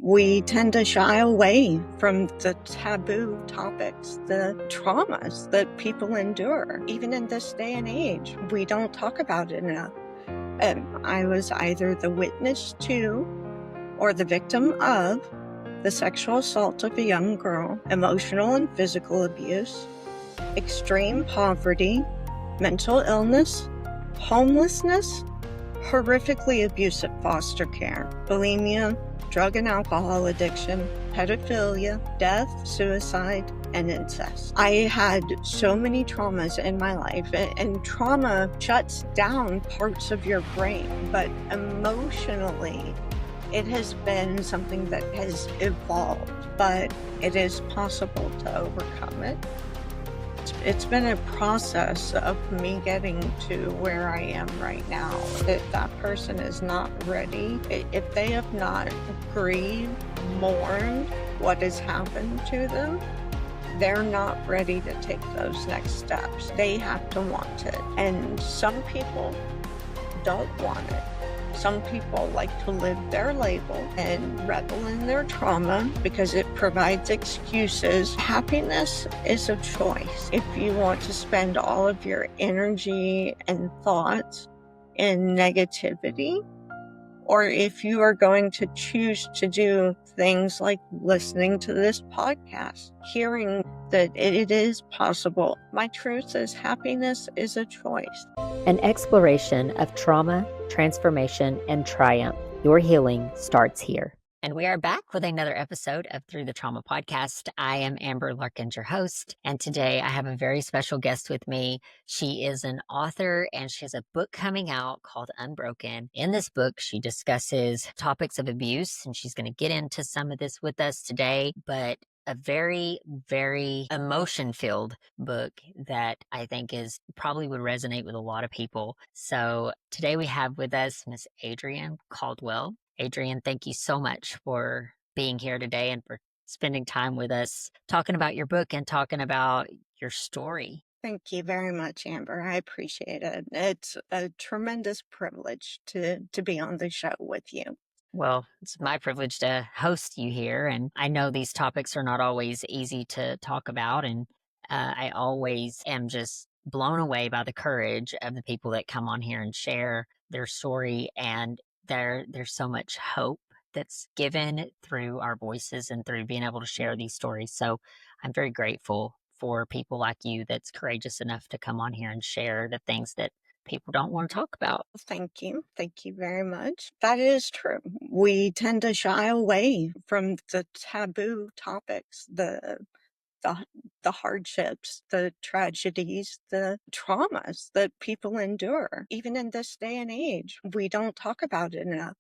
We tend to shy away from the taboo topics, the traumas that people endure. Even in this day and age, we don't talk about it enough. I was either the witness to or the victim of the sexual assault of a young girl, emotional and physical abuse, extreme poverty, mental illness, homelessness, horrifically abusive foster care, bulimia, drug and alcohol addiction, pedophilia, death, suicide, and incest. I had so many traumas in my life, and trauma shuts down parts of your brain, but emotionally, it has been something that has evolved, but it is possible to overcome it. It's been a process of me getting to where I am right now. If that person is not ready, if they have not grieved, mourned what has happened to them, they're not ready to take those next steps. They have to want it. And some people don't want it. Some people like to live their label and revel in their trauma because it provides excuses. Happiness is a choice. If you want to spend all of your energy and thoughts in negativity, or if you are going to choose to do things like listening to this podcast, hearing that it is possible. My truth is happiness is a choice. An exploration of trauma, transformation, and triumph. Your healing starts here. And we are back with another episode of Through the Trauma Podcast. I am Amber Larkins, your host, and today I have a very special guest with me. She is an author, and she has a book coming out called Unbroken. In this book, she discusses topics of abuse, and she's going to get into some of this with us today, but a very, very emotion-filled book that I think is probably would resonate with a lot of people. So today we have with us Miss Adriene Caldwell. Adriene, thank you so much for being here today and for spending time with us, talking about your book and talking about your story. Thank you very much, Amber. I appreciate it. It's a tremendous privilege to be on the show with you. Well, it's my privilege to host you here, and I know these topics are not always easy to talk about, and I always am just blown away by the courage of the people that come on here and share their story, and there's so much hope that's given through our voices and through being able to share these stories. So I'm very grateful for people like you that's courageous enough to come on here and share the things that people don't want to talk about. Thank you. Thank you very much. That is true. We tend to shy away from the taboo topics, the hardships, the tragedies, the traumas that people endure. Even in this day and age, we don't talk about it enough.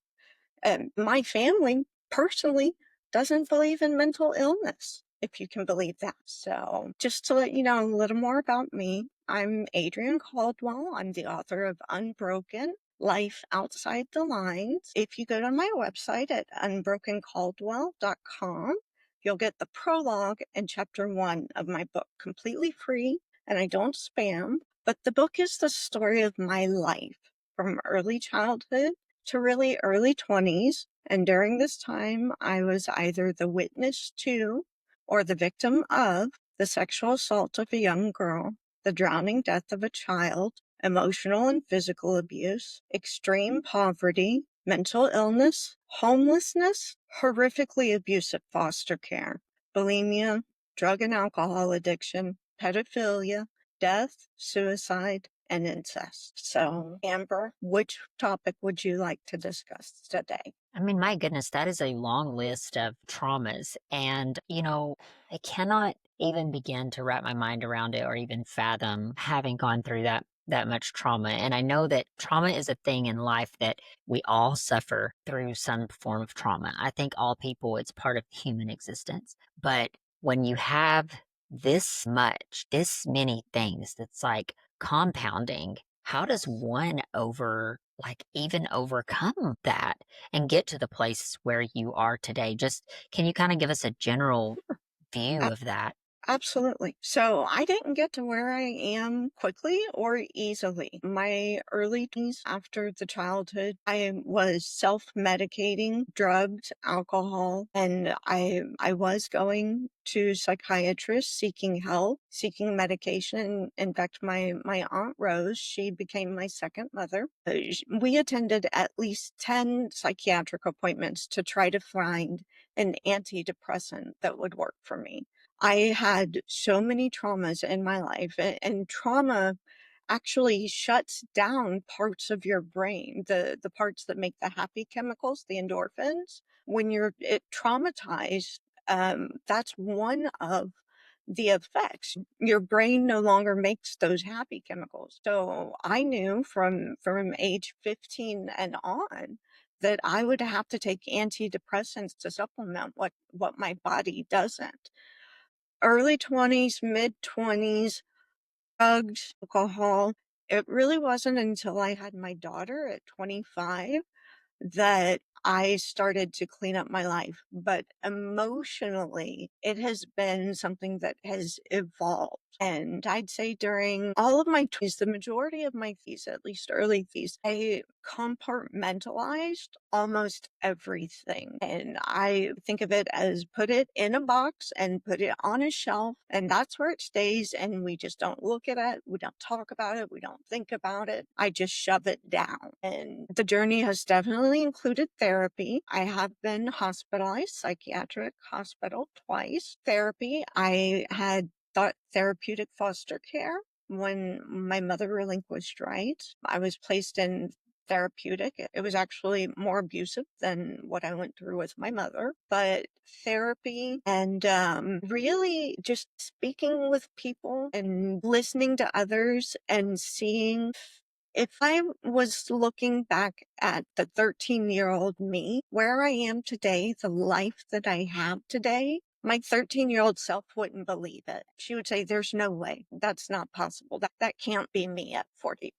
My family personally doesn't believe in mental illness, if you can believe that. So just to let you know a little more about me, I'm Adriene Caldwell. I'm the author of Unbroken, Life Outside the Lines. If you go to my website at unbrokencaldwell.com, you'll get the prologue and chapter 1 of my book completely free, and I don't spam. But the book is the story of my life from early childhood to really early 20s. And during this time, I was either the witness to or the victim of the sexual assault of a young girl, the drowning death of a child, emotional and physical abuse, extreme poverty, mental illness, homelessness, horrifically abusive foster care, bulimia, drug and alcohol addiction, pedophilia, death, suicide, and incest. So, Amber, which topic would you like to discuss today? I mean, my goodness, that is a long list of traumas. And, I cannot even begin to wrap my mind around it or even fathom having gone through that much trauma. And I know that trauma is a thing in life that we all suffer through some form of trauma. I think all people, it's part of human existence. But when you have this many things that's like compounding, how does one even overcome that and get to the place where you are today? Just can you kind of give us a general view of that? Absolutely. So I didn't get to where I am quickly or easily. My early 20s after the childhood, I was self-medicating, drugs, alcohol, and I was going to psychiatrists seeking help, seeking medication. In fact, my Aunt Rose, she became my second mother. We attended at least 10 psychiatric appointments to try to find an antidepressant that would work for me. I had so many traumas in my life, and trauma actually shuts down parts of your brain, the parts that make the happy chemicals, the endorphins. When traumatized, that's one of the effects. Your brain no longer makes those happy chemicals. So I knew from age 15 and on that I would have to take antidepressants to supplement what my body doesn't. Early 20s, mid-20s, drugs, alcohol. It really wasn't until I had my daughter at 25 that I started to clean up my life. But emotionally, it has been something that has evolved. And I'd say during all of my 20s, the majority of my fees, at least early fees, I compartmentalized almost everything. And I think of it as put it in a box and put it on a shelf, and that's where it stays. And we just don't look at it. We don't talk about it. We don't think about it. I just shove it down. And the journey has definitely included therapy. I have been hospitalized, psychiatric hospital twice. Therapy, I had thought therapeutic foster care when my mother relinquished rights. I was placed in therapeutic. It was actually more abusive than what I went through with my mother, but therapy and really just speaking with people and listening to others and seeing if I was looking back at the 13-year-old me, where I am today, the life that I have today, my 13-year-old self wouldn't believe it. She would say, there's no way. That's not possible. That can't be me at 45.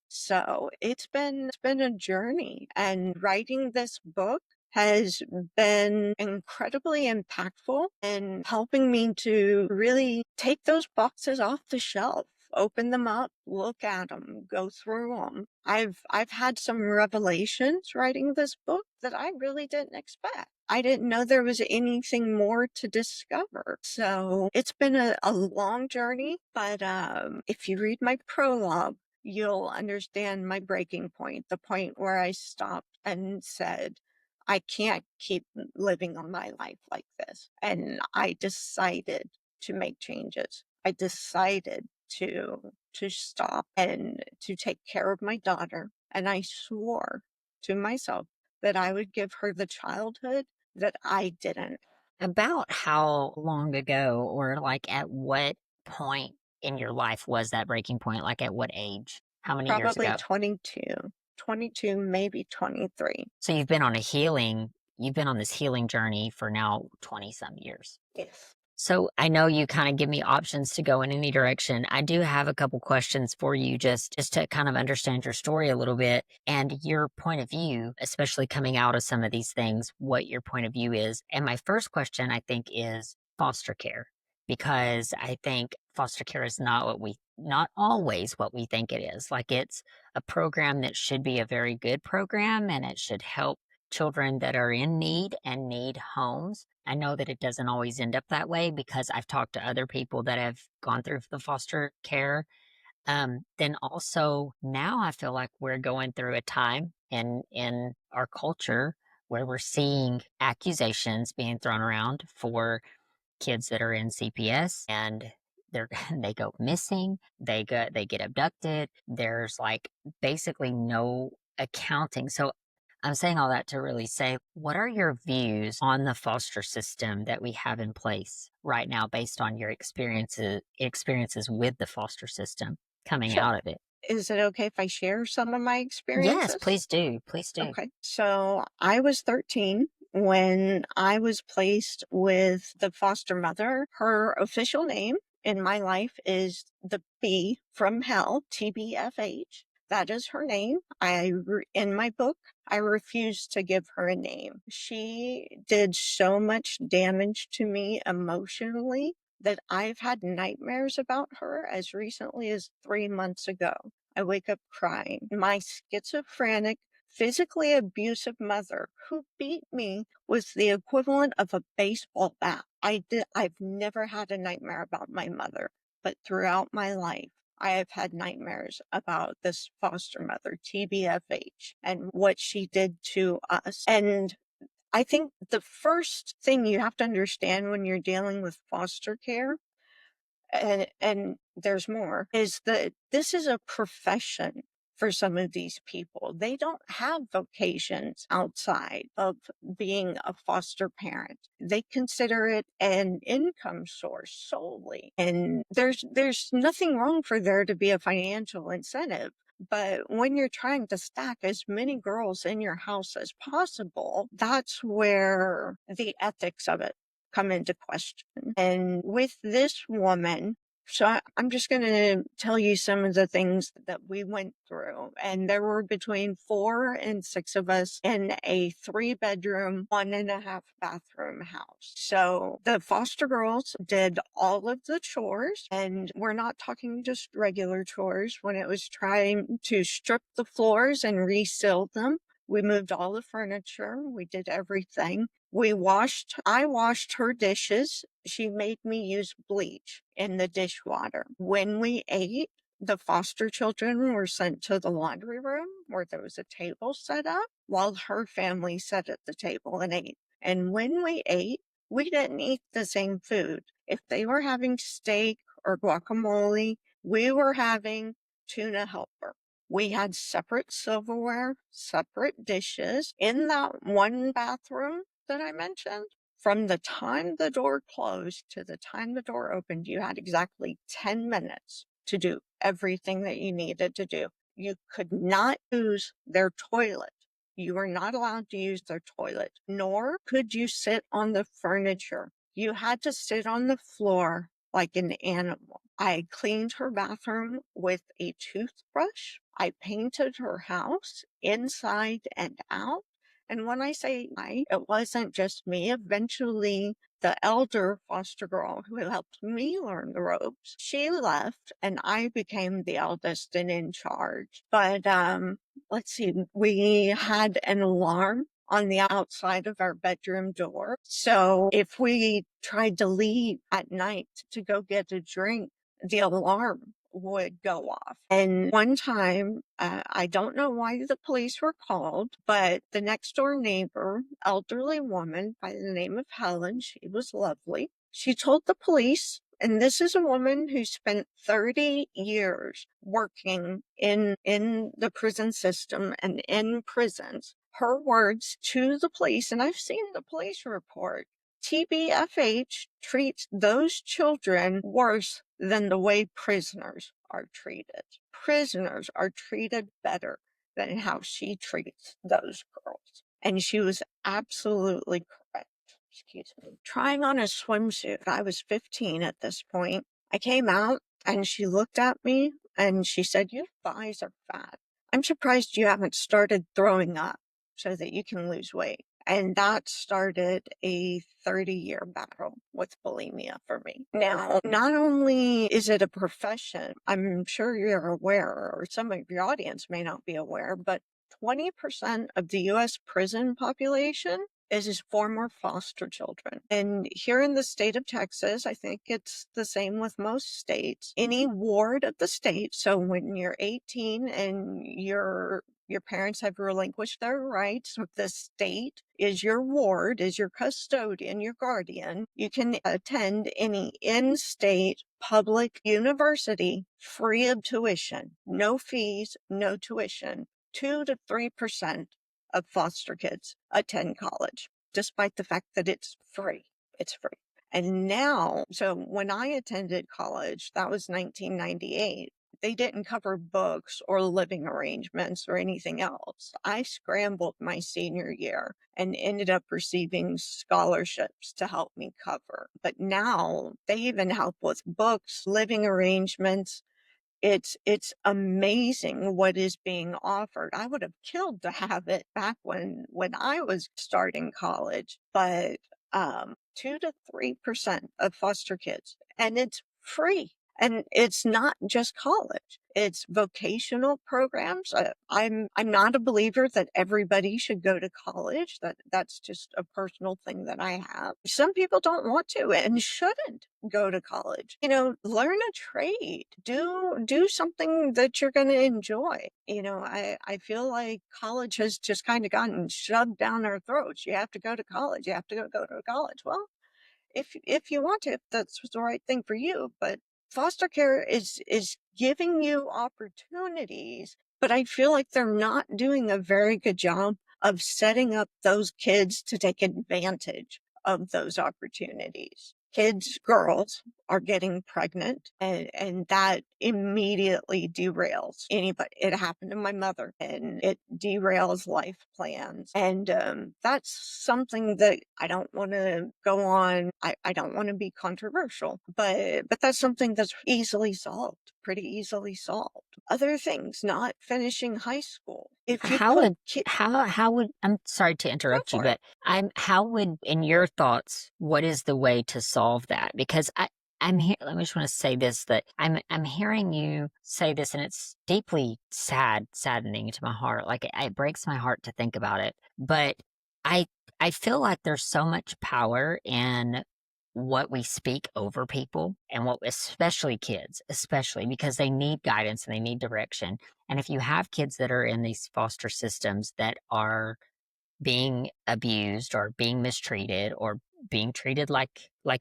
So it's been a journey, and writing this book has been incredibly impactful in helping me to really take those boxes off the shelf, open them up, look at them, go through them. I've had some revelations writing this book that I really didn't expect. I didn't know there was anything more to discover. So it's been a long journey, but if you read my prologue, you'll understand my breaking point, the point where I stopped and said, I can't keep living on my life like this. And I decided to make changes. I decided to stop and to take care of my daughter. And I swore to myself that I would give her the childhood that I didn't. About how long ago, or like at what point in your life was that breaking point? Like at what age? How many years Probably ago? 22, maybe 23. So you've been on this healing journey for now 20 some years. Yes. So I know you kind of give me options to go in any direction. I do have a couple questions for you just to kind of understand your story a little bit and your point of view, especially coming out of some of these things, what your point of view is. And my first question, I think, is foster care, because I think foster care is not always what we think it is. Like it's a program that should be a very good program and it should help children that are in need and need homes. I know that it doesn't always end up that way because I've talked to other people that have gone through the foster care. Then also now I feel like we're going through a time in our culture where we're seeing accusations being thrown around for kids that are in CPS, and they're they go missing, they get abducted. There's like basically no accounting. So I'm saying all that to really say, what are your views on the foster system that we have in place right now based on your experiences with the foster system coming Sure. out of it? Is it okay if I share some of my Yes, experiences? please do. Please do. Okay. So I was 13 when I was placed with the foster mother. Her official name in my life is the B from hell, TBFH. That is her name. In my book, I refuse to give her a name. She did so much damage to me emotionally that I've had nightmares about her as recently as 3 months ago. I wake up crying. My schizophrenic, physically abusive mother who beat me was the equivalent of a baseball bat. I've never had a nightmare about my mother, but throughout my life, I have had nightmares about this foster mother, TBFH, and what she did to us. And I think the first thing you have to understand when you're dealing with foster care, and there's more, is that this is a profession for some of these people. They don't have vocations outside of being a foster parent. They consider it an income source solely. And there's nothing wrong for there to be a financial incentive. But when you're trying to stack as many girls in your house as possible, that's where the ethics of it come into question. And with this woman, I'm just going to tell you some of the things that we went through. And there were between 4 and 6 of us in a 3-bedroom, 1.5-bathroom house. So the foster girls did all of the chores, and we're not talking just regular chores. When it was trying to strip the floors and reseal them, we moved all the furniture. We did everything. I washed her dishes. She made me use bleach in the dishwater. When we ate, the foster children were sent to the laundry room where there was a table set up while her family sat at the table and ate. And when we ate, we didn't eat the same food. If they were having steak or guacamole, we were having tuna helper. We had separate silverware, separate dishes in that one bathroom that I mentioned. From the time the door closed to the time the door opened, you had exactly 10 minutes to do everything that you needed to do. You could not use their toilet. You were not allowed to use their toilet, nor could you sit on the furniture. You had to sit on the floor like an animal. I cleaned her bathroom with a toothbrush. I painted her house inside and out. And when I say it wasn't just me. Eventually, the elder foster girl who helped me learn the ropes, she left and I became the eldest and in charge. But let's see, we had an alarm on the outside of our bedroom door. So if we tried to leave at night to go get a drink, the alarm would go off. And one time, I don't know why the police were called, but the next door neighbor, elderly woman by the name of Helen, she was lovely. She told the police, and this is a woman who spent 30 years working in the prison system and in prisons. Her words to the police, and I've seen the police report, TBFH treats those children worse than the way prisoners are treated. Prisoners are treated better than how she treats those girls. And she was absolutely correct. Excuse me. Trying on a swimsuit. I was 15 at this point. I came out and she looked at me and she said, "Your thighs are fat. I'm surprised you haven't started throwing up so that you can lose weight." And that started a 30-year battle with bulimia for me. Now, not only is it a profession, I'm sure you're aware, or some of your audience may not be aware, but 20% of the U.S. prison population is former foster children. And here in the state of Texas, I think it's the same with most states. Any ward of the state, so when you're 18 and your parents have relinquished their rights, the state is your ward, is your custodian, your guardian. You can attend any in-state public university free of tuition, no fees, no tuition. 2 to 3% of foster kids attend college, despite the fact that it's free. It's free. And now, so when I attended college, that was 1998. They didn't cover books or living arrangements or anything else. I scrambled my senior year and ended up receiving scholarships to help me cover. But now they even help with books, living arrangements. It's amazing what is being offered. I would have killed to have it back when I was starting college, but 2 to 3% of foster kids, and it's free. And it's not just college; it's vocational programs. I'm not a believer that everybody should go to college. That's just a personal thing that I have. Some people don't want to and shouldn't go to college. Learn a trade. Do something that you're going to enjoy. I feel like college has just kind of gotten shoved down our throats. You have to go to college. You have to go to college. Well, if you want to, if that's the right thing for you. But foster care is giving you opportunities, but I feel like they're not doing a very good job of setting up those kids to take advantage of those opportunities. Kids, girls, are getting pregnant, and that immediately derails anybody. It happened to my mother, and it derails life plans. And that's something that I don't want to go on. I don't want to be controversial, but that's something that's pretty easily solved. Other things, not finishing high school. If you How put would how would I'm sorry to go interrupt you, for it. but how would, in your thoughts, what is the way to solve that? Because I'm here. Let me just want to say this, that I'm hearing you say this, and it's deeply saddening to my heart. Like it breaks my heart to think about it. But I I feel like there's so much power in what we speak over people, and what, especially kids, especially because they need guidance and they need direction. And if you have kids that are in these foster systems that are being abused or being mistreated or being treated like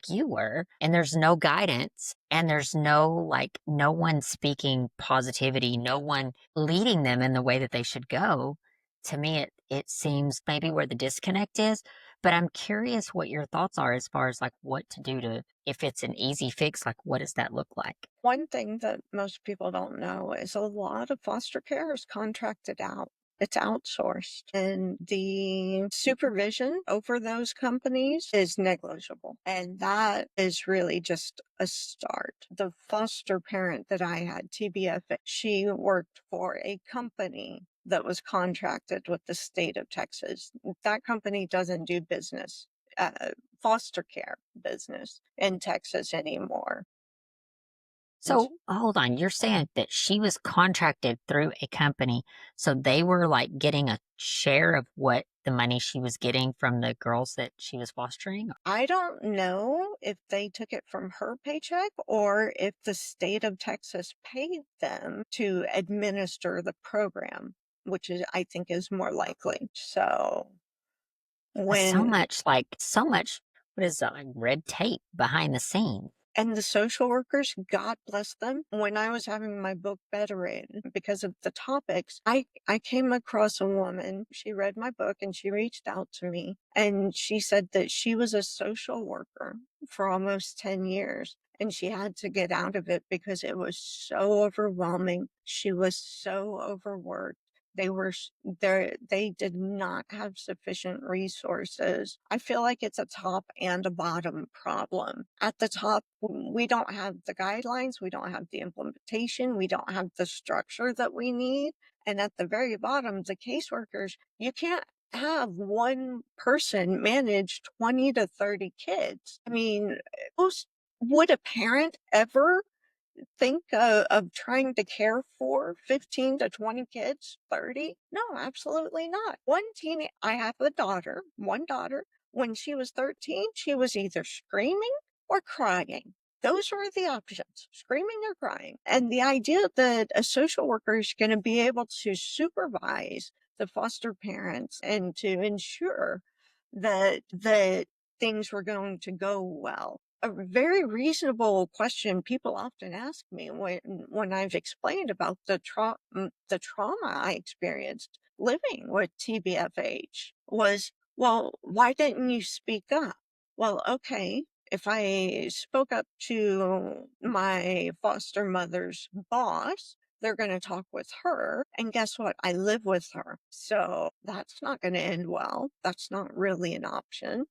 you were, and there's no guidance, and there's no one speaking positivity, no one leading them in the way that they should go, to me it seems maybe where the disconnect is. But I'm curious what your thoughts are as far as like what to do to, if it's an easy fix, like what does that look like? One thing that most people don't know is a lot of foster care is contracted out. It's outsourced, and the supervision over those companies is negligible. And that is really just a start. The foster parent that I had, TBF, she worked for a company that was contracted with the state of Texas. That company doesn't do business, foster care business in Texas anymore. So hold on, you're saying that she was contracted through a company, so they were like getting a share of what the money she was getting from the girls that she was fostering? I don't know if they took it from her paycheck or if the state of Texas paid them to administer the program, which is, I think, is more likely. So So when much, what is that, like red tape behind the scene? And the social workers, God bless them. When I was having my book bedridden because of the topics, I came across a woman. She read my book and she reached out to me, and she said that she was a social worker for almost 10 years. And she had to get out of it because it was so overwhelming. She was so overworked. They were there. They did not have sufficient resources. I feel like it's a top and a bottom problem. At the top, we don't have the guidelines, we don't have the implementation, we don't have the structure that we need. And at the very bottom, the caseworkers, you can't have one person manage 20 to 30 kids. I mean, would a parent ever think of trying to care for 15 to 20 kids, 30? No, absolutely not. I have one daughter. When she was 13, she was either screaming or crying. Those were the options, screaming or crying. And the idea that a social worker is going to be able to supervise the foster parents and to ensure that things were going to go well. A very reasonable question people often ask me when I've explained about the trauma I experienced living with TBFH was, well, why didn't you speak up? Well, okay, if I spoke up to my foster mother's boss, they're going to talk with her. And guess what? I live with her. So that's not going to end well. That's not really an option.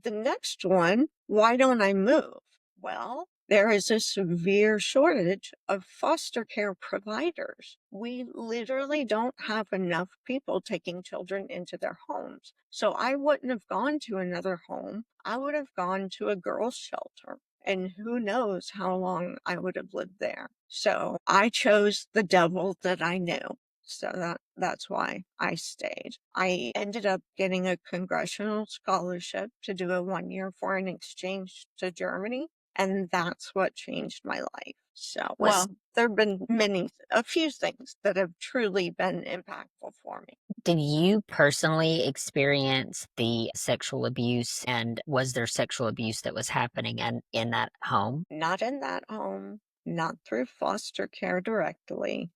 The next one, why don't I move? Well, There is a severe shortage of foster care providers. We literally don't have enough people taking children into their homes. So I wouldn't have gone to another home. I would have gone to a girls' shelter. And who knows how long I would have lived there. So I chose the devil that I knew. So that's why I stayed. I ended up getting a congressional scholarship to do a 1-year foreign exchange to Germany. And that's what changed my life. So, well, there have been a few things that have truly been impactful for me. Did you personally experience the sexual abuse, and was there sexual abuse that was happening in that home? Not in that home, not through foster care directly.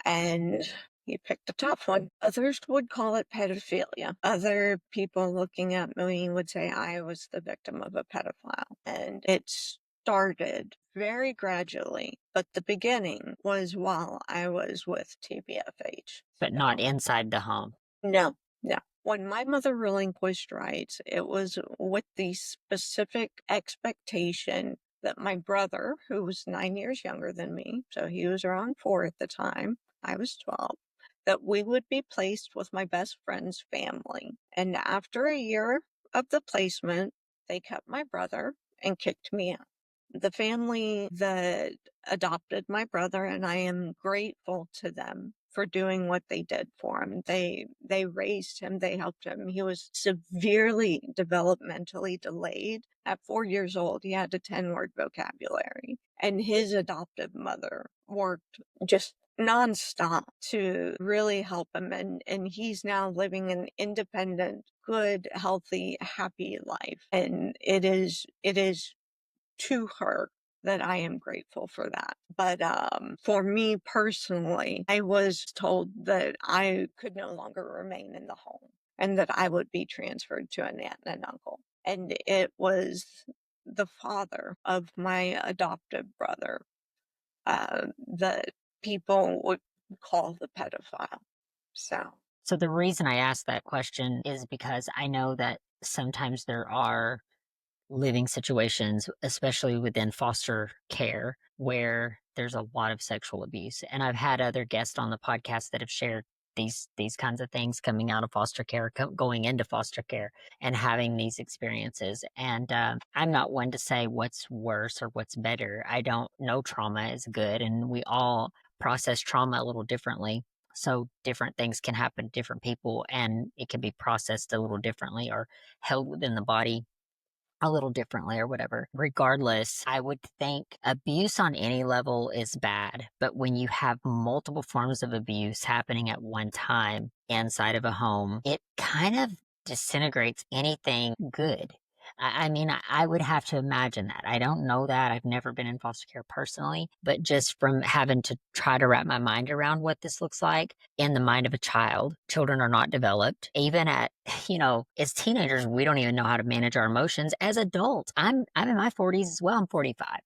And you picked a tough one. Others would call it pedophilia. Other people looking at me would say I was the victim of a pedophile. And it started very gradually, but the beginning was while I was with TBFH. But not inside the home. No, no. When my mother relinquished rights, it was with the specific expectation that my brother, who was 9 years younger than me, so he was around 4 at the time, I was 12, that we would be placed with my best friend's family. And after a year of the placement, they kept my brother and kicked me out. The family that adopted my brother, and I am grateful to them for doing what they did for him. They raised him, they helped him. He was severely developmentally delayed. At 4 years old, he had a 10-word vocabulary. And his adoptive mother worked just nonstop to really help him. And he's now living an independent, good, healthy, happy life. And it is to her that I am grateful for that. But for me personally, I was told that I could no longer remain in the home and that I would be transferred to an aunt and an uncle. And it was the father of my adoptive brother that people would call the pedophile. So the reason I asked that question is because I know that sometimes there are living situations, especially within foster care, where there's a lot of sexual abuse. And I've had other guests on the podcast that have shared these kinds of things coming out of foster care, going into foster care, and having these experiences. And I'm not one to say what's worse or what's better. I don't know trauma is good, and we all process trauma a little differently. So different things can happen to different people, and it can be processed a little differently or held within the body a little differently or whatever. Regardless, I would think abuse on any level is bad, but when you have multiple forms of abuse happening at one time inside of a home, it kind of disintegrates anything good. I mean, I would have to imagine that. I don't know that. I've never been in foster care personally, but just from having to try to wrap my mind around what this looks like in the mind of a child, children are not developed. Even at, as teenagers, we don't even know how to manage our emotions. As adults, I'm in my 40s as well. I'm 45.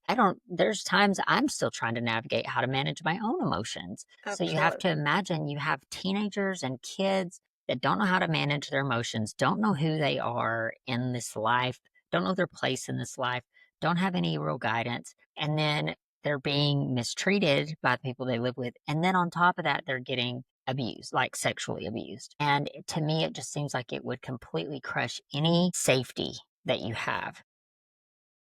There's times I'm still trying to navigate how to manage my own emotions. Absolutely. So you have to imagine you have teenagers and kids that don't know how to manage their emotions, don't know who they are in this life, don't know their place in this life, don't have any real guidance. And then they're being mistreated by the people they live with. And then on top of that, they're getting abused, like sexually abused. And to me, it just seems like it would completely crush any safety that you have.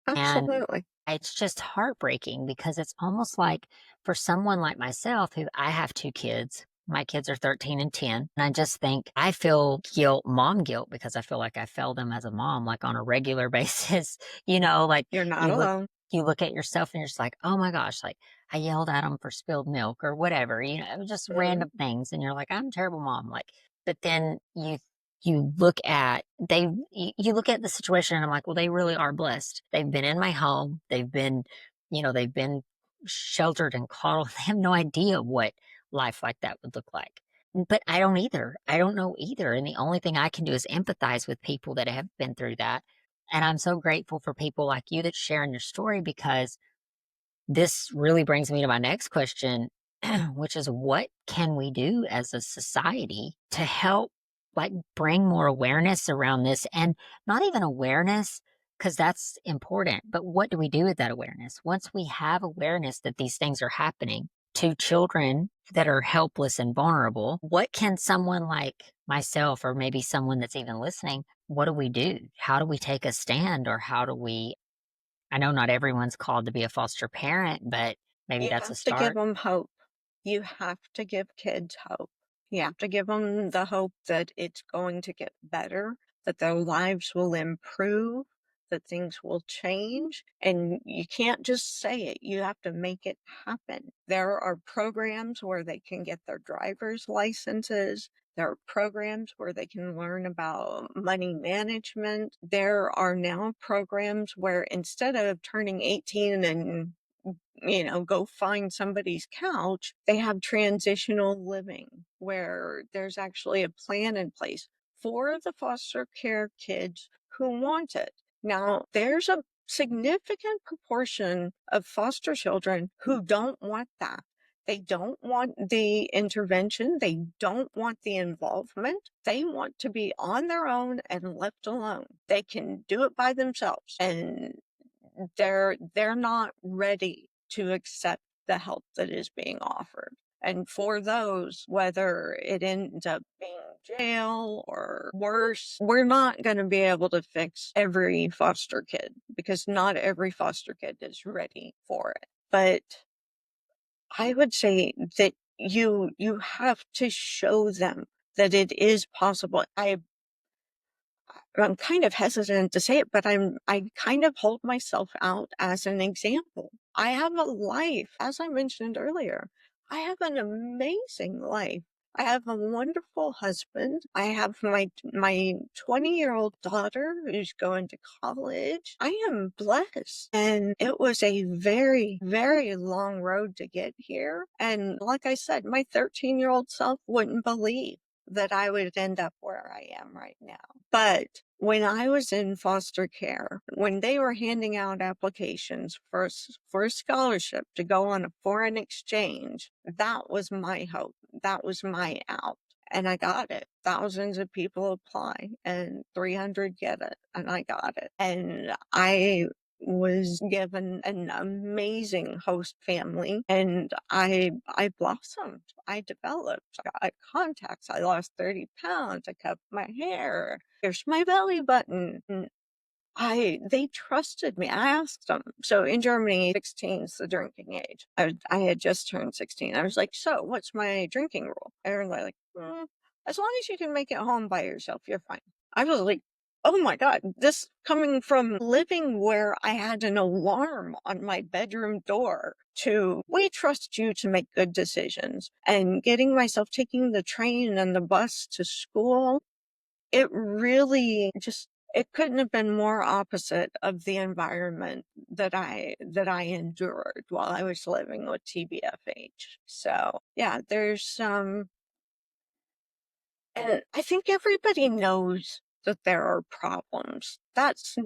Absolutely. And it's just heartbreaking because it's almost like for someone like myself, who I have 2 kids, my kids are 13 and 10. And I just think I feel mom guilt, because I feel like I fail them as a mom, like on a regular basis. Like you're not alone. You look at yourself and you're just like, oh my gosh, like I yelled at them for spilled milk or whatever, just random things. And you're like, I'm a terrible mom. But then you look at you look at the situation and I'm like, well, they really are blessed. They've been in my home. They've been sheltered and coddled. They have no idea what life like that would look like. But I don't either. I don't know either. And the only thing I can do is empathize with people that have been through that. And I'm so grateful for people like you that sharing your story, because this really brings me to my next question, which is what can we do as a society to help bring more awareness around this? And not even awareness, because that's important. But what do we do with that awareness? Once we have awareness that these things are happening to children that are helpless and vulnerable, what can someone like myself, or maybe someone that's even listening, what do we do? How do we take a stand, or how do we? I know not everyone's called to be a foster parent, but maybe You that's a have to give start. them hope. You have to give kids hope. You have to give them the hope that it's going to get better, that their lives will improve, that things will change. And you can't just say it, you have to make it happen. There are programs where they can get their driver's licenses. There are programs where they can learn about money management. There are now programs where instead of turning 18 and go find somebody's couch, they have transitional living where there's actually a plan in place for the foster care kids who want it. Now, there's a significant proportion of foster children who don't want that. They don't want the intervention. They don't want the involvement. They want to be on their own and left alone. They can do it by themselves. And they're not ready to accept the help that is being offered. And for those, whether it ends up being jail or worse, we're not going to be able to fix every foster kid because not every foster kid is ready for it. But I would say that you have to show them that it is possible. I'm kind of hesitant to say it, but I kind of hold myself out as an example. I have a life, as I mentioned earlier. I have an amazing life. I have a wonderful husband. I have my 20-year-old daughter who's going to college. I am blessed. And it was a very, very long road to get here. And like I said, my 13-year-old self wouldn't believe that I would end up where I am right now. But when I was in foster care, when they were handing out applications for a scholarship to go on a foreign exchange, that was my hope. That was my out. And I got it. Thousands of people apply and 300 get it. And I got it. And I was given an amazing host family and I blossomed. I developed. I got contacts. I lost 30 pounds. I cut my hair. Here's my belly button. And they trusted me. I asked them. So in Germany, 16 is the drinking age. I had just turned 16. I was like, so what's my drinking rule? And they're like, as long as you can make it home by yourself, you're fine. I was like, oh my God, this coming from living where I had an alarm on my bedroom door to we trust you to make good decisions and getting myself taking the train and the bus to school. It really just it couldn't have been more opposite of the environment that I endured while I was living with TBFH. So yeah, there's and I think everybody knows that there are problems. That's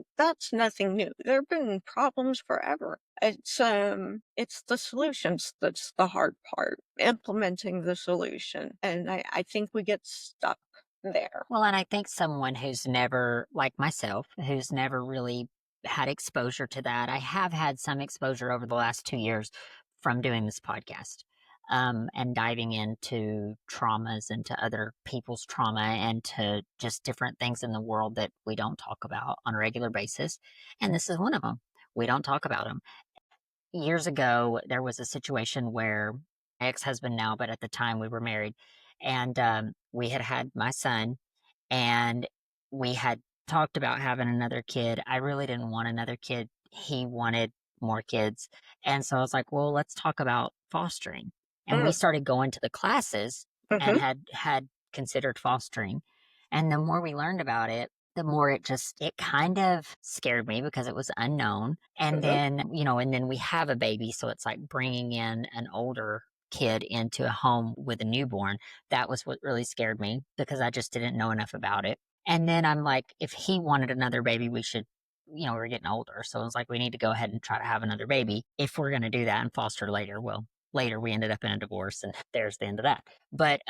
nothing new. There have been problems forever. It's the solutions that's the hard part, implementing the solution. And I think we get stuck there. Well, and I think someone who's never, like myself, who's never really had exposure to that. I have had some exposure over the last 2 years from doing this podcast, and diving into traumas and to other people's trauma and to just different things in the world that we don't talk about on a regular basis. And this is one of them. We don't talk about them. Years ago, there was a situation where my ex-husband now, but at the time we were married, and we had had my son, and we had talked about having another kid. I really didn't want another kid. He wanted more kids. And so I was like, well, let's talk about fostering. And we Mm, started going to the classes and mhm, had considered fostering. And the more we learned about it, the more it kind of scared me because it was unknown. And mhm. then, and then we have a baby. So it's like bringing in an older kid into a home with a newborn. That was what really scared me because I just didn't know enough about it. And then I'm like, if he wanted another baby, we should, we're getting older. So it's like, we need to go ahead and try to have another baby. If we're going to do that and foster later, well, later we ended up in a divorce, and there's the end of that. But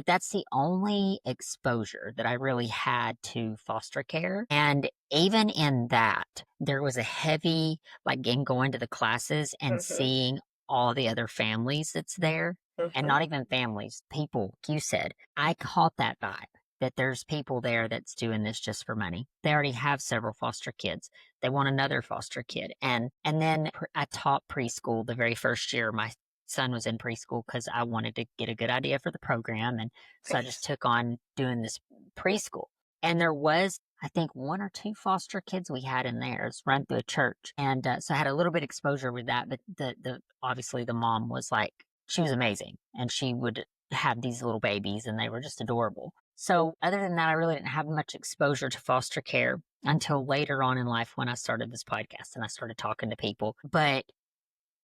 that's the only exposure that I really had to foster care. And even in that, there was a heavy, like, in going to the classes and Mhm, seeing all the other families that's there, and mhm. not even families, people, like you said, I caught that vibe that there's people there that's doing this just for money. They already have several foster kids. They want another foster kid. And then I taught preschool the very first year my son was in preschool because I wanted to get a good idea for the program. And so I just Nice. took on doing this preschool. And there was, I think, one or two foster kids we had in there. It's run through a church. And so I had a little bit exposure with that. But the obviously the mom was like, she was amazing. And she would have these little babies and they were just adorable. So other than that, I really didn't have much exposure to foster care until later on in life when I started this podcast and I started talking to people. But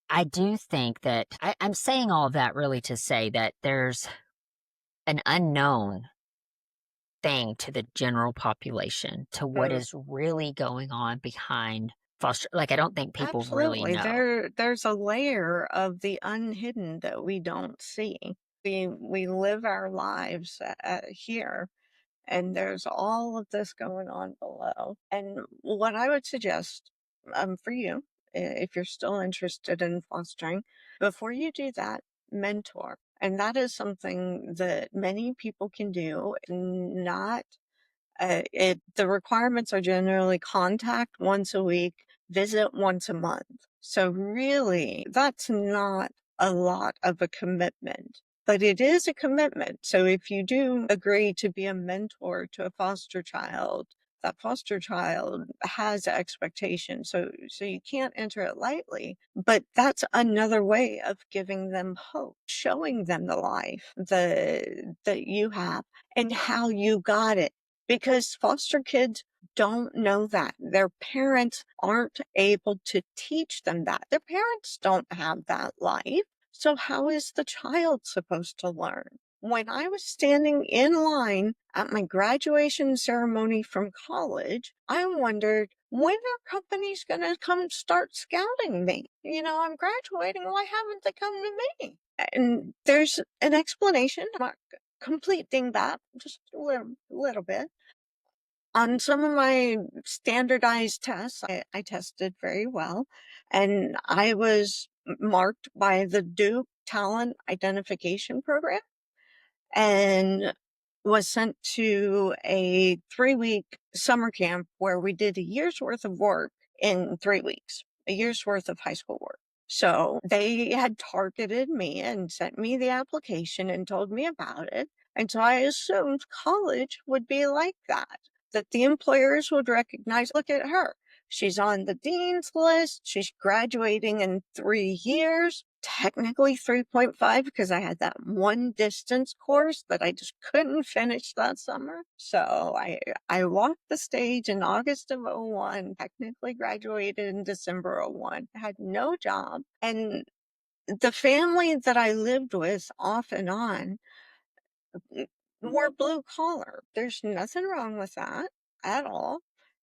I do think that I'm saying all of that really to say that there's an unknown thing to the general population to what Mm, is really going on behind foster. Like, I don't think people really absolutely. know. There's a layer of the unhidden that we don't see. We live our lives here, and there's all of this going on below. And what I would suggest for you, if you're still interested in fostering, before you do that, mentor. And that is something that many people can do, not the requirements are generally contact once a week, visit once a month. So really, that's not a lot of a commitment, but it is a commitment. So if you do agree to be a mentor to a foster child, that foster child has expectations. So you can't enter it lightly, but that's another way of giving them hope, showing them the life that you have and how you got it, because foster kids don't know that. Their parents aren't able to teach them that. Their parents don't have that life. So how is the child supposed to learn? When I was standing in line at my graduation ceremony from college, I wondered, when are companies going to come start scouting me? I'm graduating. Why haven't they come to me? And there's an explanation. I'm not completing that, just a little bit. On some of my standardized tests, I tested very well, and I was marked by the Duke Talent Identification Program and was sent to a 3-week summer camp where we did a year's worth of work in 3 weeks, a year's worth of high school work. So they had targeted me and sent me the application and told me about it. And so I assumed college would be like that the employers would recognize, look at her. She's on the dean's list. She's graduating in 3 years, technically 3.5, because I had that one distance course that I just couldn't finish that summer. So I walked the stage in August of '01, technically graduated in December '01, had no job. And the family that I lived with off and on were blue collar. There's nothing wrong with that at all.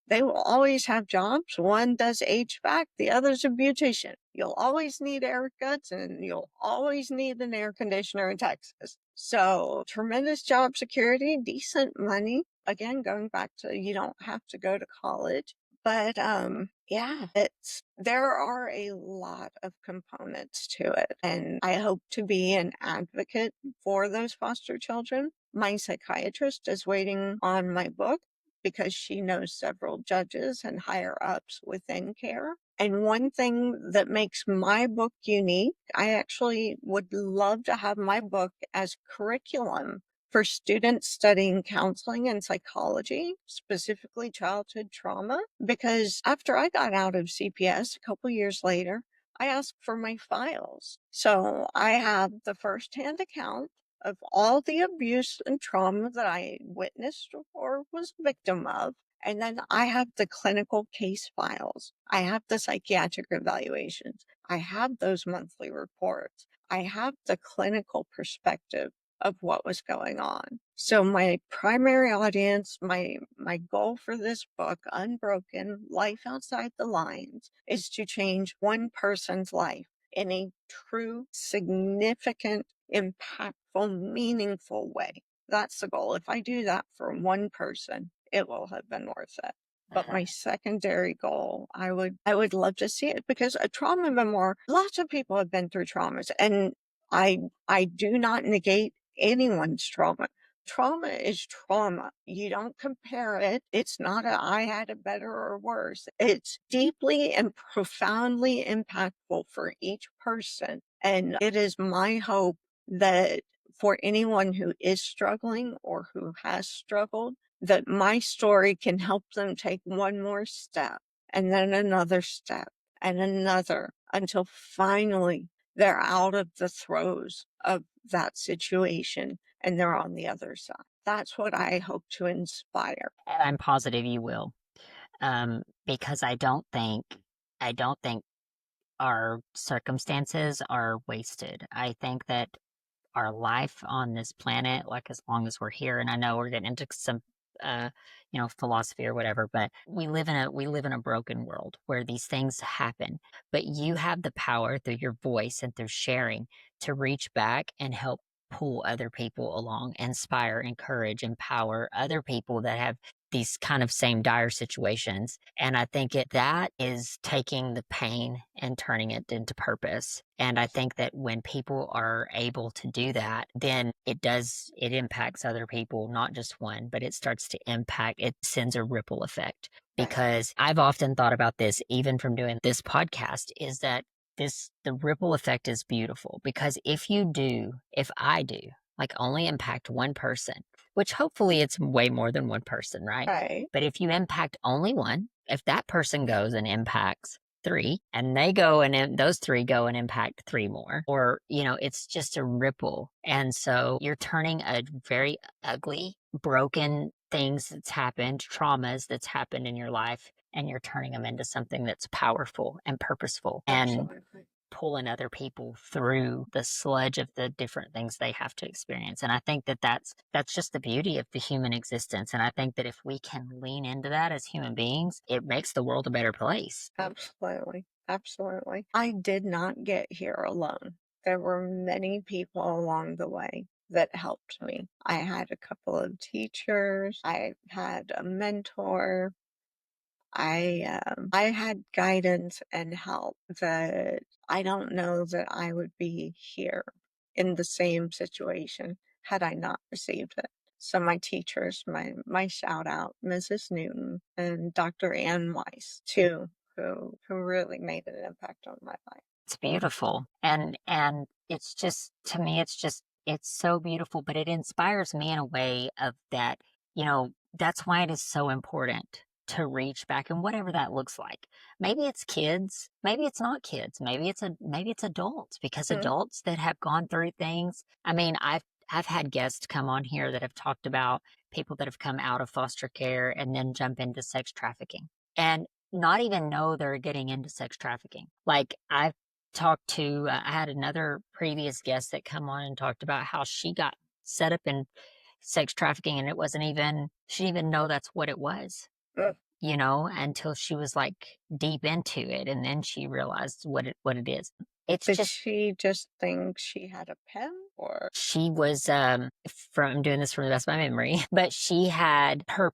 They will always have jobs. One does HVAC, the other's a beautician. You'll always need air guts and you'll always need an air conditioner in Texas. So tremendous job security, decent money. Again, going back to, you don't have to go to college. But yeah, there are a lot of components to it. And I hope to be an advocate for those foster children. My psychiatrist is waiting on my book because she knows several judges and higher ups within care. And one thing that makes my book unique, I actually would love to have my book as curriculum for students studying counseling and psychology, specifically childhood trauma, because after I got out of CPS a couple years later, I asked for my files. So I have the firsthand account of all the abuse and trauma that I witnessed or was victim of. And then I have the clinical case files. I have the psychiatric evaluations. I have those monthly reports. I have the clinical perspective of what was going on. So my primary audience, my goal for this book, Unbroken: Life Outside the Lines, is to change one person's life. in a true, significant, impactful, meaningful way. That's the goal. If I do that for one person, it will have been worth it. But my secondary goal, I would love to see it, because a trauma memoir, lots of people have been through traumas, and I do not negate anyone's trauma. Trauma is trauma. You don't compare it. It's not I had it better or worse. It's deeply and profoundly impactful for each person. And it is my hope that for anyone who is struggling or who has struggled, that my story can help them take one more step, and then another step, and another, until finally they're out of the throes of that situation and they're on the other side. That's what I hope to inspire. And I'm positive you will. Because I don't think our circumstances are wasted. I think that our life on this planet, like as long as we're here, and I know we're getting into some uh philosophy or whatever, but we live in a broken world where these things happen. But you have the power through your voice and through sharing to reach back and help pull other people along, inspire, encourage, empower other people that have these kind of same dire situations. And I think that is taking the pain and turning it into purpose. And I think that when people are able to do that, then it impacts other people, not just one, but it starts to impact, it sends a ripple effect. Because I've often thought about this, even from doing this podcast, is that the ripple effect is beautiful. Because if I do, like only impact one person, which hopefully it's way more than one person, right? Right. But if you impact only one, if that person goes and impacts three, and they go and those three go and impact three more, or, it's just a ripple. And so you're turning a very ugly, broken things that's happened, traumas that's happened in your life, and you're turning them into something that's powerful and purposeful. And Absolutely. pulling other people through the sludge of the different things they have to experience. And I think that that's just the beauty of the human existence. And I think that if we can lean into that as human beings, it makes the world a better place. Absolutely. Absolutely. I did not get here alone. There were many people along the way that helped me. I had a couple of teachers. I had a mentor. I had guidance and help that I don't know that I would be here in the same situation had I not received it. So my teachers, my shout out, Mrs. Newton and Dr. Ann Weiss, too, who really made an impact on my life. It's beautiful. And it's just, to me, it's so beautiful, but it inspires me in a way of that, that's why it is so important to reach back, and whatever that looks like. Maybe it's kids, maybe it's not kids, maybe it's adults, because adults that have gone through things. I mean, I've had guests come on here that have talked about people that have come out of foster care and then jump into sex trafficking and not even know they're getting into sex trafficking. Like I had another previous guest that come on and talked about how she got set up in sex trafficking, and she didn't even know that's what it was, until she was like deep into it. And then she realized what it is. Did she just think she had a pen, or? She was, from doing this from the best of my memory, but she had her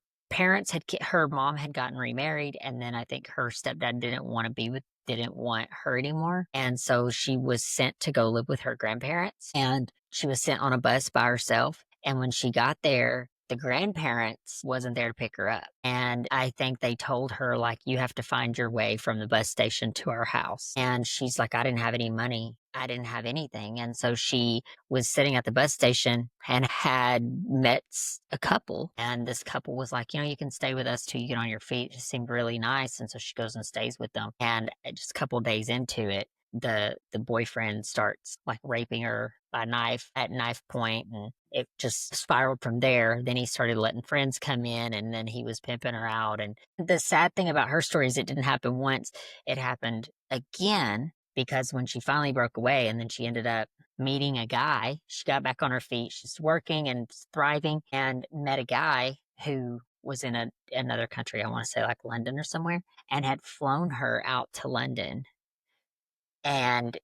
her mom had gotten remarried, and then I think her stepdad didn't want her anymore. And so she was sent to go live with her grandparents, and she was sent on a bus by herself. And when she got there, the grandparents wasn't there to pick her up. And I think they told her, like, you have to find your way from the bus station to our house. And she's like, I didn't have any money. I didn't have anything. And so she was sitting at the bus station and had met a couple. And this couple was like, you can stay with us till you get on your feet. It just seemed really nice. And so she goes and stays with them. And just a couple days into it, the boyfriend starts like raping her by knife at knife point, and it just spiraled from there. Then he started letting friends come in, and then he was pimping her out. And the sad thing about her story is it didn't happen once, it happened again, because when she finally broke away and then she ended up meeting a guy, she got back on her feet, she's working and thriving, and met a guy who was in another country, I want to say like London or somewhere, and had flown her out to London. And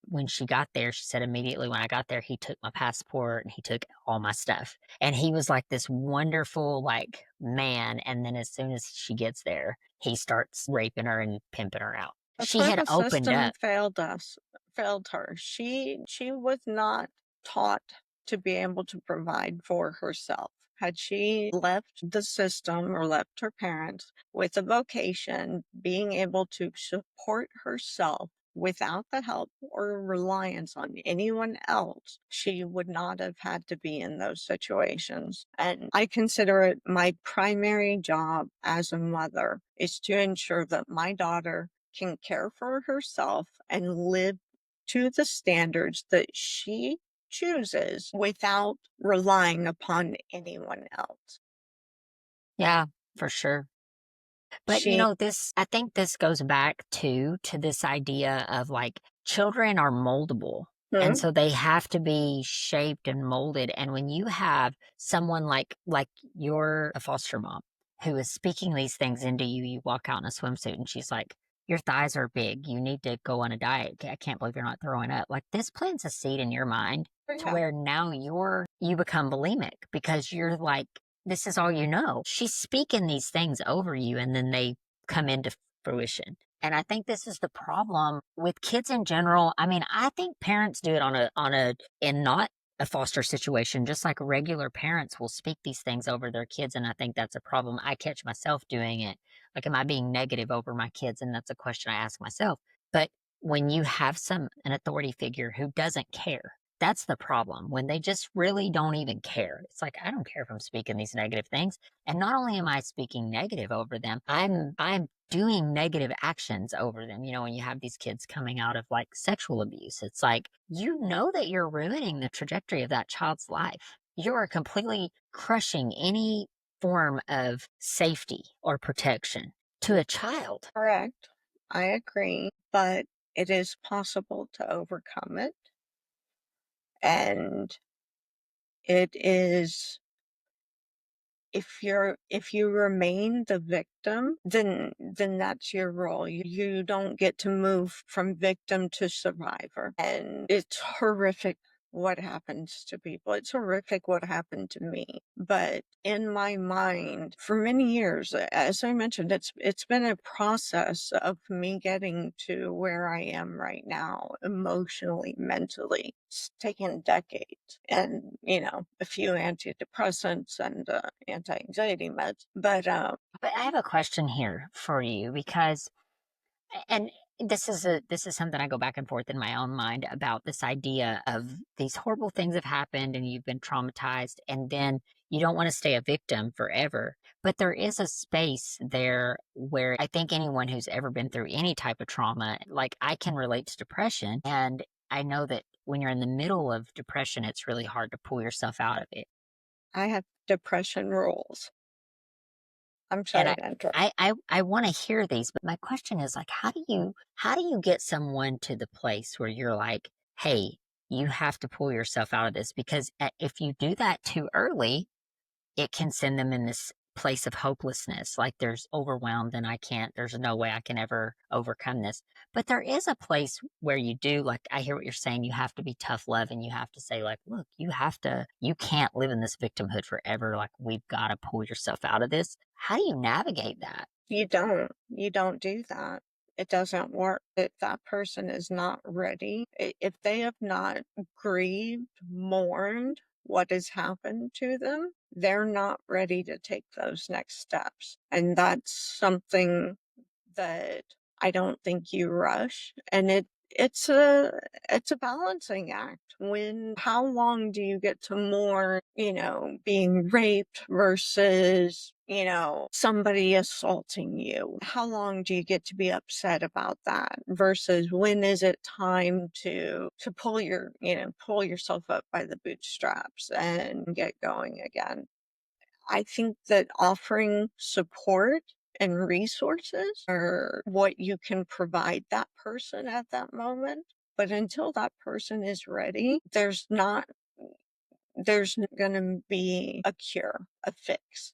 when she got there, she said immediately when I got there, he took my passport and he took all my stuff. And he was like this wonderful, like, man. And then as soon as she gets there, he starts raping her and pimping her out. That's She where had the opened system up. failed her. She was not taught to be able to provide for herself. Had she left the system or left her parents with a vocation, being able to support herself without the help or reliance on anyone else, she would not have had to be in those situations. And I consider it my primary job as a mother is to ensure that my daughter can care for herself and live to the standards that she chooses without relying upon anyone else. Yeah, for sure. But She, I think this goes back to this idea of like children are moldable. And hmm, so they have to be shaped and molded. And when you have someone like you're a foster mom who is speaking these things into you, you walk out in a swimsuit and she's like, your thighs are big. You need to go on a diet. I can't believe you're not throwing up. Like this plants a seed in your mind to yeah, where now you become bulimic because you're like, this is all you know. She's speaking these things over you and then they come into fruition. And I think this is the problem with kids in general. I mean, I think parents do it in not a foster situation, just like regular parents will speak these things over their kids. And I think that's a problem. I catch myself doing it. Like, am I being negative over my kids? And that's a question I ask myself. But when you have an authority figure who doesn't care, that's the problem. When they just really don't even care. It's like, I don't care if I'm speaking these negative things. And not only am I speaking negative over them, I'm doing negative actions over them. When you have these kids coming out of like sexual abuse, it's like, that you're ruining the trajectory of that child's life. You are completely crushing any form of safety or protection to a child. correct. I agree, but it is possible to overcome it. And it is if you remain the victim, then that's your role. You don't get to move from victim to survivor. And it's horrific what happens to people. It's horrific what happened to me. But in my mind, for many years, as I mentioned, it's been a process of me getting to where I am right now, emotionally, mentally. It's taken decades and, a few antidepressants and anti-anxiety meds. But I have a question here for you because and this is something I go back and forth in my own mind about this idea of these horrible things have happened and you've been traumatized and then you don't want to stay a victim forever. But there is a space there where I think anyone who's ever been through any type of trauma, like I can relate to depression. And I know that when you're in the middle of depression, it's really hard to pull yourself out of it. I have depression rules. I'm And sorry to interrupt. I want to hear these, but my question is like, how do you get someone to the place where you're like, hey, you have to pull yourself out of this? Because if you do that too early, it can send them in this place of hopelessness. Like there's overwhelmed and there's no way I can ever overcome this. But there is a place where you do, like, I hear what you're saying. You have to be tough love and you have to say, like, look, you can't live in this victimhood forever. Like, we've got to pull yourself out of this. How do you navigate that? You don't do that. It doesn't work. If that person is not ready, if they have not grieved, mourned what has happened to them, they're not ready to take those next steps. And that's something that I don't think you rush. And it's a it's a balancing act. How long do you get to mourn, being raped versus, somebody assaulting you? How long do you get to be upset about that versus when is it time to pull yourself up by the bootstraps and get going again? I think that offering support and resources are what you can provide that person at that moment. But until that person is ready, there's not going to be a cure, a fix.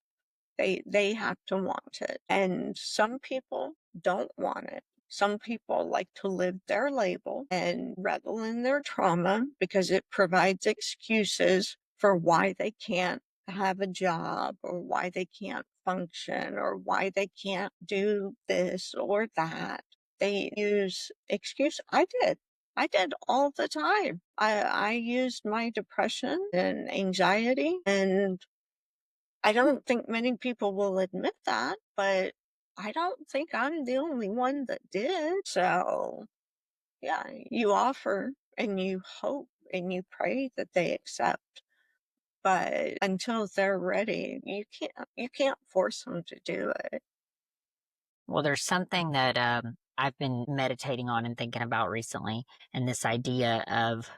They have to want it. And some people don't want it. Some people like to live their label and revel in their trauma because it provides excuses for why they can't have a job or why they can't function or why they can't do this or that. They use excuse. I did all the time. I used my depression and anxiety, and I don't think many people will admit that, but I don't think I'm the only one that did. So, yeah, you offer and you hope and you pray that they accept, but until they're ready, you can't force them to do it. Well, there's something that I've been meditating on and thinking about recently, and this idea of,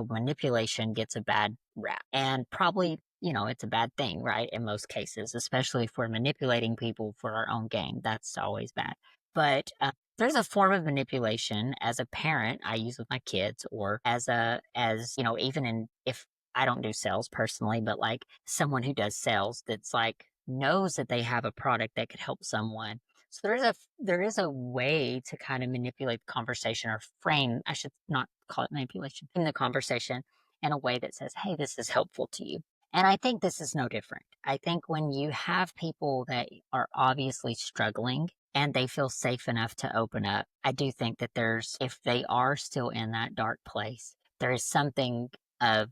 manipulation gets a bad rap. And probably, it's a bad thing, right? In most cases, especially if we're manipulating people for our own gain. That's always bad. But there's a form of manipulation as a parent I use with my kids, or even if I don't do sales personally, but like someone who does sales that's like knows that they have a product that could help someone, so there is a way to kind of manipulate the conversation, or frame, I should not call it manipulation, in the conversation in a way that says, hey, this is helpful to you. And I think this is no different. I think when you have people that are obviously struggling and they feel safe enough to open up, I do think that if they are still in that dark place, there is something of,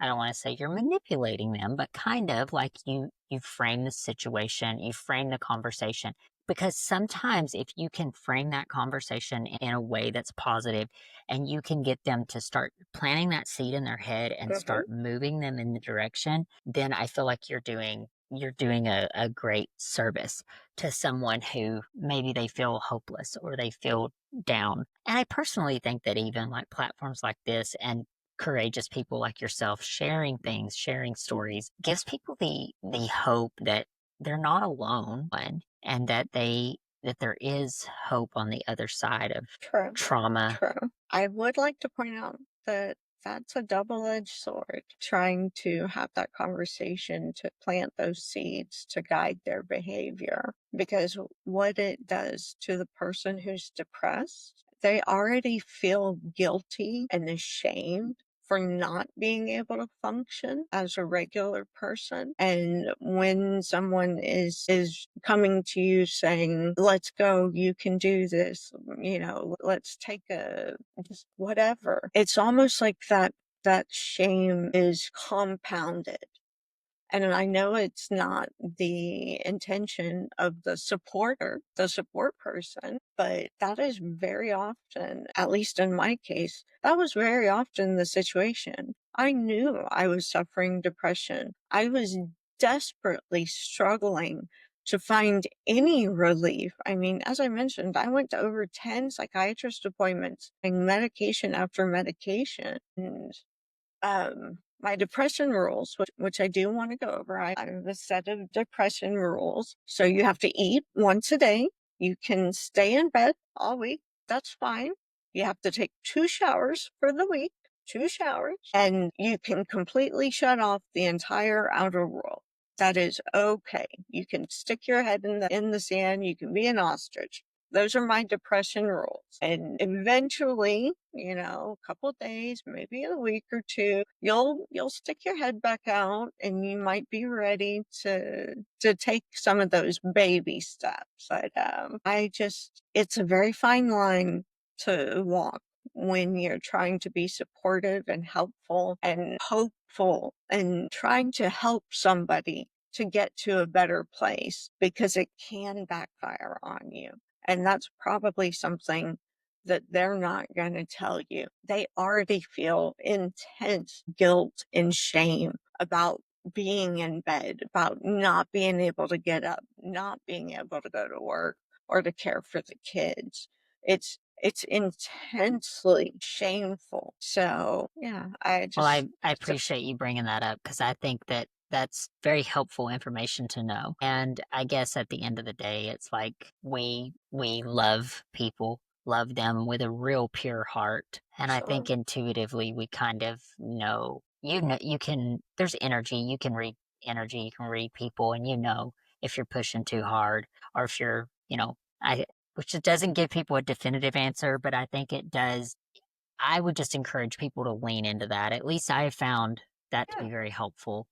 I don't want to say you're manipulating them, but kind of like you frame the situation, you frame the conversation. Because sometimes if you can frame that conversation in a way that's positive, and you can get them to start planting that seed in their head and Mhm. start moving them in the direction, then I feel like you're doing a great service to someone who maybe they feel hopeless or they feel down. And I personally think that even like platforms like this and courageous people like yourself sharing things, sharing stories, gives people the hope that they're not alone, and that there is hope on the other side of True. trauma. True. I would like to point out that that's a double-edged sword, trying to have that conversation to plant those seeds to guide their behavior. Because what it does to the person who's depressed, they already feel guilty and ashamed for not being able to function as a regular person. And when someone is coming to you saying, let's go, you can do this, let's take just whatever. It's almost like that shame is compounded. And I know it's not the intention of the support person, but that is very often, at least in my case, that was very often the situation. I knew I was suffering depression. I was desperately struggling to find any relief. I mean, as I mentioned, I went to over 10 psychiatrist appointments and medication after medication. And my depression rules, which I do want to go over. I have a set of depression rules. So you have to eat once a day. You can stay in bed all week. That's fine. You have to take 2 showers for the week, 2 showers, and you can completely shut off the entire outer world. That is okay. You can stick your head in the sand. You can be an ostrich. Those are my depression rules. And eventually, a couple of days, maybe a week or two, you'll stick your head back out and you might be ready to take some of those baby steps. But it's a very fine line to walk when you're trying to be supportive and helpful and hopeful and trying to help somebody to get to a better place, because it can backfire on you. And that's probably something that they're not going to tell you. They already feel intense guilt and shame about being in bed, about not being able to get up, not being able to go to work or to care for the kids. It's intensely shameful. So, yeah, Well, I appreciate you bringing that up, because I think that that's very helpful information to know. And I guess at the end of the day, it's like we love people, love them with a real pure heart. And I think sure. intuitively we kind of know, there's energy, you can read energy, you can read people, and if you're pushing too hard, or if you're, I which it doesn't give people a definitive answer, but I think it does. I would just encourage people to lean into that. At least I have found that to be very helpful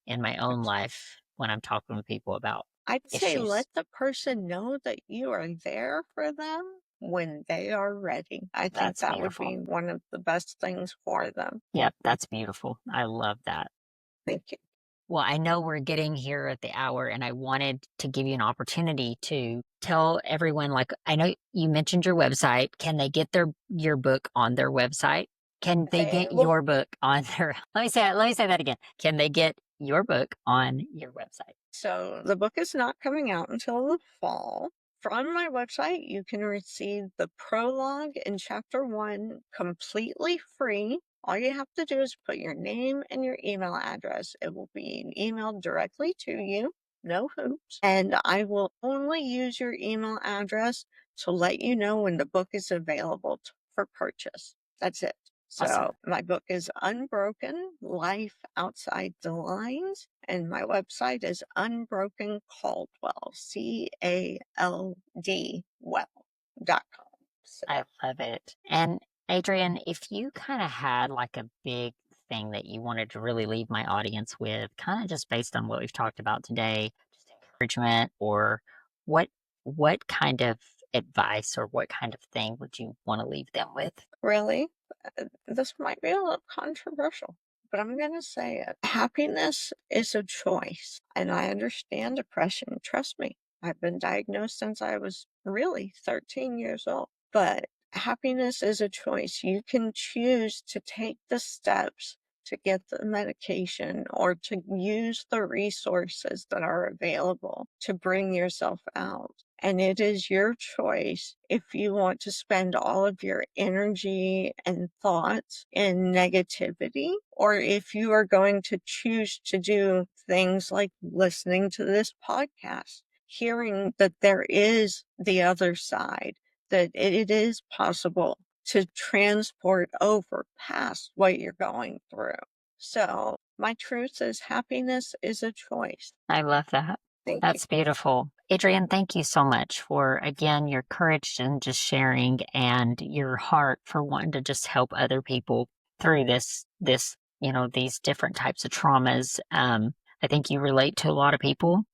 in my own life when I'm talking with people about I'd say issues. let the person know that you are there for them when they are ready. I think That's that beautiful. would be one of the best things for them. Yep, that's beautiful. I love that. Thank you. Well, I know we're getting here at the hour, and I wanted to give you an opportunity to tell everyone, like, I know you mentioned your website. Can they get your book on their website? Can they get your book on their, let me say that again. Can they get your book on your website? So the book is not coming out until the fall. From my website, you can receive the prologue in chapter 1 completely free. All you have to do is put your name and your email address. It will be emailed directly to you, no hoops. And I will only use your email address to let you know when the book is available for purchase. That's it. So Awesome. my book is Unbroken Life Outside the Lines, and my website is Unbroken Caldwell, CALD well.com. So. I love it. And Adriene, if you kind of had like a big thing that you wanted to really leave my audience with, kind of just based on what we've talked about today, just encouragement, or what kind of advice or what kind of thing would you want to leave them with? Really? This might be a little controversial, but I'm going to say it. Happiness is a choice, and I understand depression. Trust me, I've been diagnosed since I was really 13 years old. But happiness is a choice. You can choose to take the steps to get the medication or to use the resources that are available to bring yourself out. And it is your choice if you want to spend all of your energy and thoughts in negativity, or if you are going to choose to do things like listening to this podcast, hearing that there is the other side, that it is possible to transport over past what you're going through. So my truth is happiness is a choice. I love that. That's beautiful. Adriene, thank you so much for, again, your courage and just sharing and your heart for wanting to just help other people through this, these different types of traumas. I think you relate to a lot of people,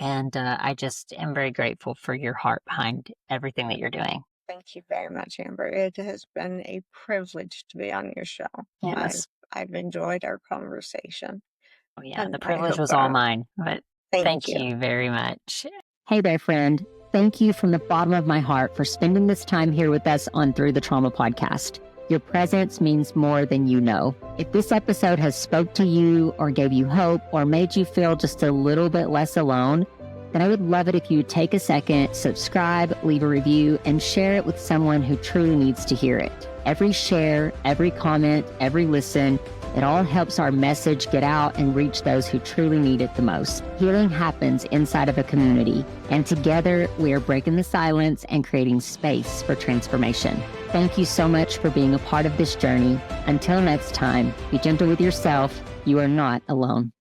and I just am very grateful for your heart behind everything that you're doing. Thank you very much, Amber. It has been a privilege to be on your show. Yes. I've enjoyed our conversation. Oh, yeah, the privilege was all mine, but thank you very much. Hey there, friend. Thank you from the bottom of my heart for spending this time here with us on Through the Trauma podcast. Your presence means more than you know. If this episode has spoke to you or gave you hope or made you feel just a little bit less alone, then I would love it if you would take a second, subscribe, leave a review, and share it with someone who truly needs to hear it. Every share, every comment, every listen, it all helps our message get out and reach those who truly need it the most. Healing happens inside of a community, and together we are breaking the silence and creating space for transformation. Thank you so much for being a part of this journey. Until next time, be gentle with yourself. You are not alone.